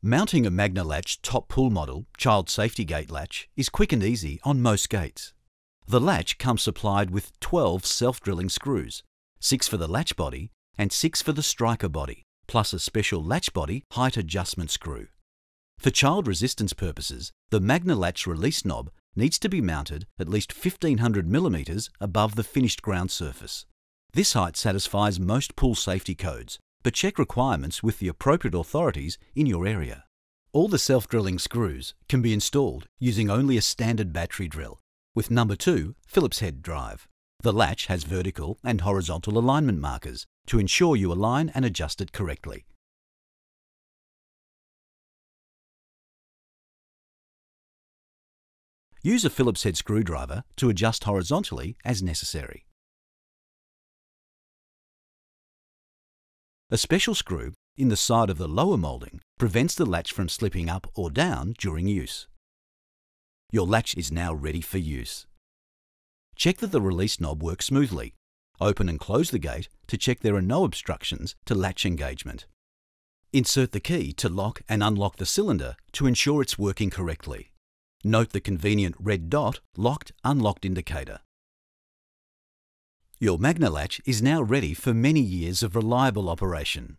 Mounting a MagnaLatch Top Pull model child safety gate latch is quick and easy on most gates. The latch comes supplied with 12 self-drilling screws, 6 for the latch body and 6 for the striker body, plus a special latch body height adjustment screw. For child resistance purposes, the MagnaLatch release knob needs to be mounted at least 1500 mm above the finished ground surface. This height satisfies most pull safety codes, but check requirements with the appropriate authorities in your area. All the self-drilling screws can be installed using only a standard battery drill with number 2 Phillips head drive. The latch has vertical and horizontal alignment markers to ensure you align and adjust it correctly. Use a Phillips head screwdriver to adjust horizontally as necessary. A special screw in the side of the lower moulding prevents the latch from slipping up or down during use. Your latch is now ready for use. Check that the release knob works smoothly. Open and close the gate to check there are no obstructions to latch engagement. Insert the key to lock and unlock the cylinder to ensure it's working correctly. Note the convenient red dot locked/unlocked indicator. Your MagnaLatch is now ready for many years of reliable operation.